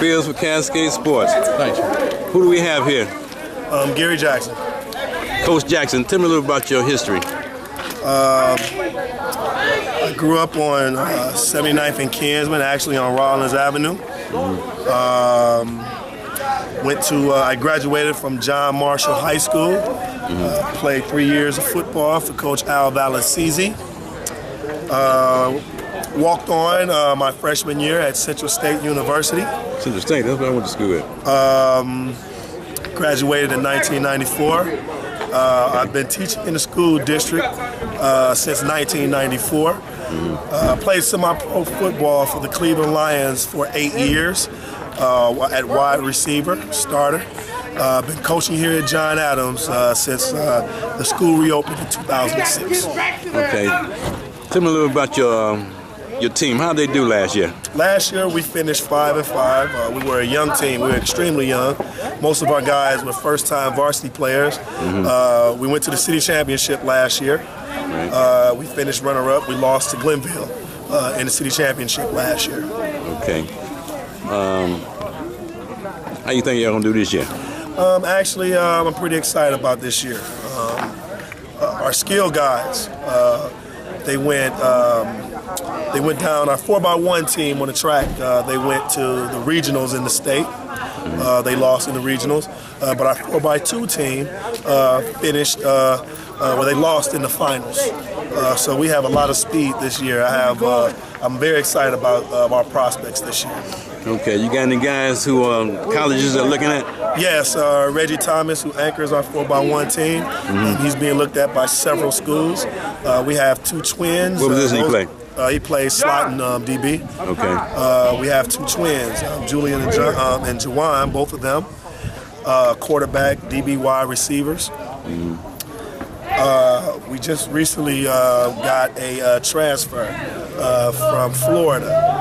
Fields for Cascade Sports. Thanks. Who do we have here? Gary Jackson. Coach Jackson, tell me a little about your history. I grew up on 79th and Kinsman, actually on Rollins Avenue. I graduated from John Marshall High School. Played 3 years of football for Coach Al Valasisi. Walked on my freshman year at Central State University. Central State, that's what I went to school with. Graduated in 1994. I've been teaching in the school district since 1994. Played semi-pro football for the Cleveland Lions for 8 years at wide receiver, starter. Been coaching here at John Adams since the school reopened in 2006. Okay. Tell me a little about your team. How did they do last year? Last year we finished 5-5. We were a young team. We were extremely young. Most of our guys were first-time varsity players. We went to the city championship last year. We finished runner-up. We lost to Glenville in the city championship last year. Okay. How you think y'all gonna do this year? Actually, I'm pretty excited about this year. Our skill guys, they went down. Our 4x1 team on the track, they went to the regionals in the state. They lost in the regionals, but our 4x2 team finished where they lost in the finals. So we have a lot of speed this year. I'm very excited about our prospects this year. Okay, you got any guys who colleges are looking at? Yes, Reggie Thomas, who anchors our 4x1 team. He's being looked at by several schools. We have 2 twins. What position he play? He plays slot and DB. Okay. We have 2 twins, Julian and Jawan, both of them. Quarterback, DB, wide receivers. We just recently got a transfer from Florida.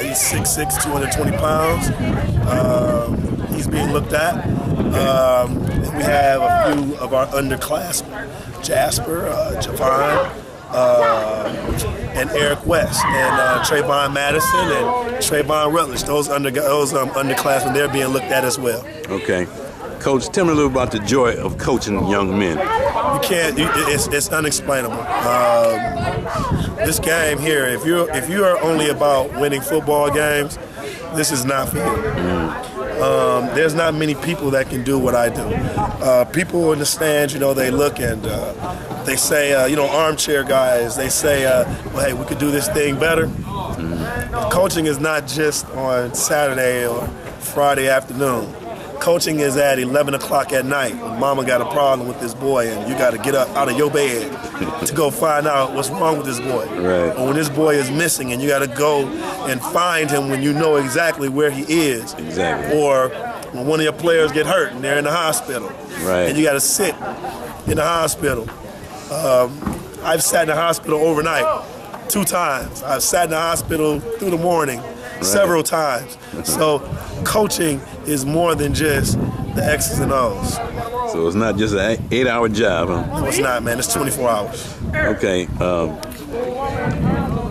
He's 6'6", 220 pounds. He's being looked at. And we have a few of our underclassmen, Jasper, Javon, and Eric West, and Trayvon Madison, and Trayvon Rutledge. Those underclassmen, they're being looked at as well. Okay. Coach, tell me a little about the joy of coaching young men. It's unexplainable. This game here, if you are only about winning football games, this is not for you. There's not many people that can do what I do. People in the stands, they look and they say, armchair guys, they say, well, hey, we could do this thing better. Coaching is not just on Saturday or Friday afternoon. Coaching is at 11 o'clock at night when mama got a problem with this boy and you got to get up out of your bed to go find out what's wrong with this boy. Right. Or when this boy is missing and you got to go and find him when you know exactly where he is. Exactly. Or when one of your players get hurt and they're in the hospital. Right. And you got to sit in the hospital. I've sat in the hospital overnight 2 times. I've sat in the hospital through the morning several times. So coaching is more than just the X's and O's. So it's not just an 8-hour job, huh? No, it's not, man. It's 24 hours. Okay.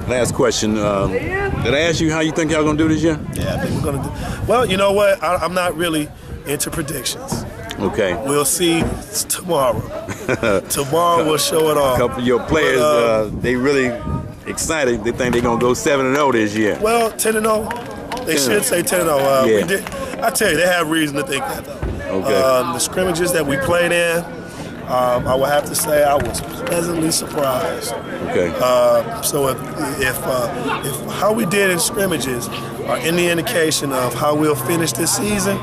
Last question. Did I ask you how you think y'all gonna do this year? Yeah, I think we're gonna do. Well, you know what? I'm not really into predictions. Okay. We'll see tomorrow. Tomorrow will show it all. A couple of your players, they really excited. They think they're gonna go 7-0 this year. Well, 10-0. They should say 10-0. Yeah. I tell you, they have reason to think that, though. Okay. The scrimmages that we played in, I would have to say I was pleasantly surprised. Okay. So if how we did in scrimmages are any indication of how we'll finish this season,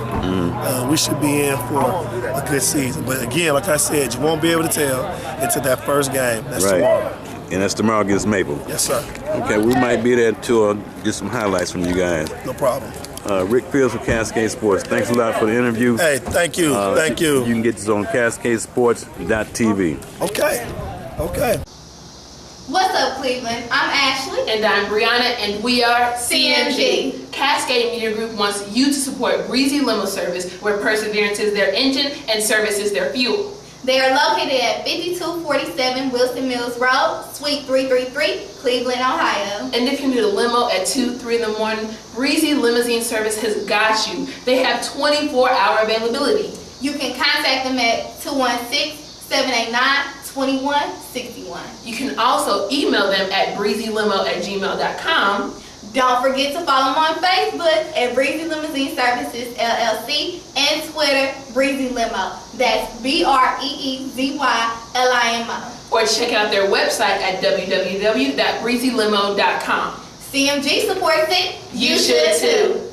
we should be in for a good season. But again, like I said, you won't be able to tell until that first game. That's tomorrow. And that's tomorrow against Maple. Yes, sir. Okay, we might be there to get some highlights from you guys. No problem. Rick Fields for Cascade Sports. Thanks a lot for the interview. Hey, thank you. Thank you. You can get this on CascadeSports.tv. Okay. What's up, Cleveland? I'm Ashley. And I'm Brianna, and we are CMG. Cascade Media Group wants you to support Breezy Limo Service, where perseverance is their engine and service is their fuel. They are located at 5247 Wilson Mills Road, Suite 333, Cleveland, Ohio. And if you need a limo at 2, 3 in the morning, Breezy Limousine Service has got you. They have 24-hour availability. You can contact them at 216-789-2161. You can also email them at breezylimo@gmail.com. Don't forget to follow them on Facebook at Breezy Limousine Services LLC and Twitter Breezy Limo. That's BREEZYLIMO. Or check out their website at www.breezylimo.com. CMG supports it. You should too.